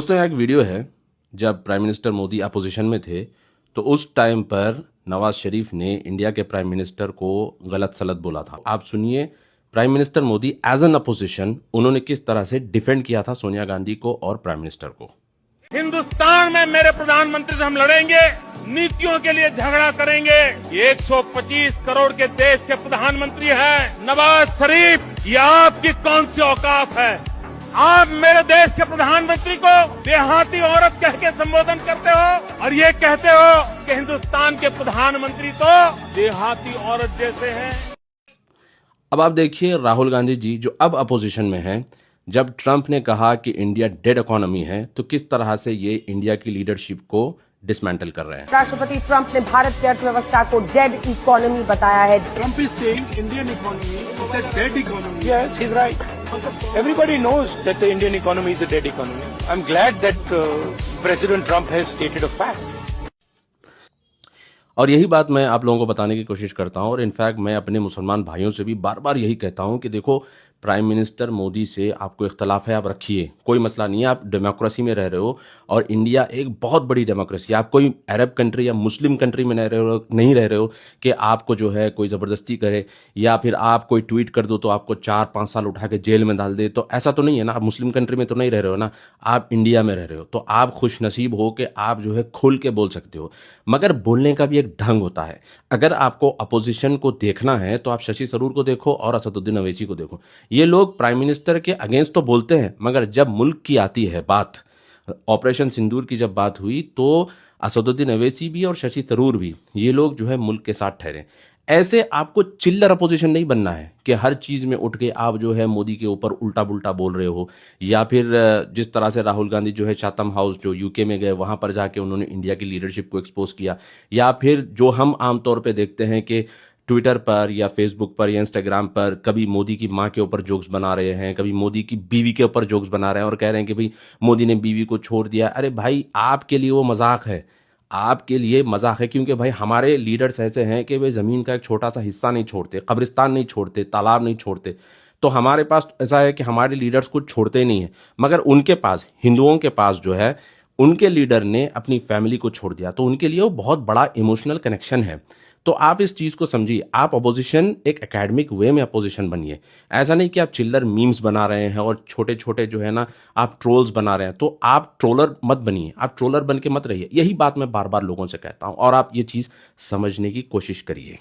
दोस्तों एक वीडियो है, जब प्राइम मिनिस्टर मोदी अपोजिशन में थे तो उस टाइम पर नवाज शरीफ ने इंडिया के प्राइम मिनिस्टर को गलत सलत बोला था। आप सुनिए prime minister Modi as an opposition उन्होंने किस तरह से डिफेंड किया था सोनिया गांधी को और प्राइम मिनिस्टर को। हिंदुस्तान में मेरे प्रधानमंत्री से हम लड़ेंगे, नीतियों के लिए झगड़ा करेंगे। 125 करोड़ के देश के प्रधानमंत्री हैं नवाज शरीफ, ये आपकी कौन सी औकात है? आप मेरे देश के प्रधानमंत्री को देहाती औरत कह के संबोधन करते हो और ये कहते हो कि हिंदुस्तान के प्रधानमंत्री तो देहाती औरत जैसे हैं। अब आप देखिए राहुल गांधी जी जो अब अपोजिशन में हैं, जब ट्रंप ने कहा कि इंडिया डेड इकोनॉमी है तो किस तरह से ये इंडिया की लीडरशिप को डिसमेंटल कर रहे हैं। राष्ट्रपति ट्रंप ने भारत की अर्थव्यवस्था को डेड इकोनॉमी बताया है। Trump is saying Indian economy is a dead economy. Yes, he's right. Everybody knows that the Indian economy is a dead economy. I'm glad that President Trump has stated a fact. और यही बात मैं आप लोगों को बताने की कोशिश करता हूं और इनफैक्ट मैं अपने मुसलमान भाइयों से भी बार बार यही कहता हूं कि देखो प्राइम मिनिस्टर मोदी से आपको इख्तलाफ है, आप रखिए, कोई मसला नहीं है, आप डेमोक्रेसी में रह रहे हो और इंडिया एक बहुत बड़ी डेमोक्रेसी है। आप कोई अरब कंट्री या मुस्लिम कंट्री में नहीं रह रहे हो कि आपको जो है कोई ज़बरदस्ती करे या फिर आप कोई ट्वीट कर दो तो आपको 4-5 साल उठा के जेल में डाल दे। तो ऐसा तो नहीं है ना, आप मुस्लिम कंट्री में तो नहीं रह रहे हो ना, आप इंडिया में रह रहे हो। तो आप खुश नसीब हो कि आप जो है खुल के बोल सकते हो, मगर बोलने का भी एक ढंग होता है। अगर आपको अपोजिशन को देखना है तो आप शशि थरूर को देखो और असदुद्दीन अवैसी को देखो। ये लोग प्राइम मिनिस्टर के अगेंस्ट तो बोलते हैं, मगर जब मुल्क की आती है बात, ऑपरेशन सिंदूर की जब बात हुई तो असदुद्दीन अवैसी भी और शशि थरूर भी, ये लोग जो है मुल्क के साथ ठहरे। ऐसे आपको चिल्लर अपोजिशन नहीं बनना है कि हर चीज़ में उठ के आप जो है मोदी के ऊपर उल्टा पुल्टा बोल रहे हो, या फिर जिस तरह से राहुल गांधी जो है चाथम हाउस जो यूके में गए वहाँ पर जाके उन्होंने इंडिया की लीडरशिप को एक्सपोज किया, या फिर जो हम आमतौर पे देखते हैं कि ट्विटर पर या फेसबुक पर या इंस्टाग्राम पर कभी मोदी की माँ के ऊपर जोक्स बना रहे हैं, कभी मोदी की बीवी के ऊपर जोक्स बना रहे हैं और कह रहे हैं कि भाई मोदी ने बीवी को छोड़ दिया। अरे भाई आपके लिए वो मजाक है, आपके लिए मजाक है, क्योंकि भाई हमारे लीडर्स ऐसे हैं कि वे ज़मीन का एक छोटा सा हिस्सा नहीं छोड़ते, कब्रिस्तान नहीं छोड़ते, तालाब नहीं छोड़ते। तो हमारे पास ऐसा है कि हमारे लीडर्स कुछ छोड़ते ही नहीं है, मगर उनके पास, हिंदुओं के पास जो है उनके लीडर ने अपनी फैमिली को छोड़ दिया, तो उनके लिए वो बहुत बड़ा इमोशनल कनेक्शन है। तो आप इस चीज़ को समझिए, आप अपोजिशन एक एकेडमिक वे में अपोजिशन बनिए। ऐसा नहीं कि आप चिल्लर मीम्स बना रहे हैं और छोटे छोटे जो है ना आप ट्रोल्स बना रहे हैं, तो आप ट्रोलर मत बनिए, आप ट्रोलर बन के मत रहिए। यही बात मैं बार बार लोगों से कहता हूँ और आप ये चीज़ समझने की कोशिश करिए।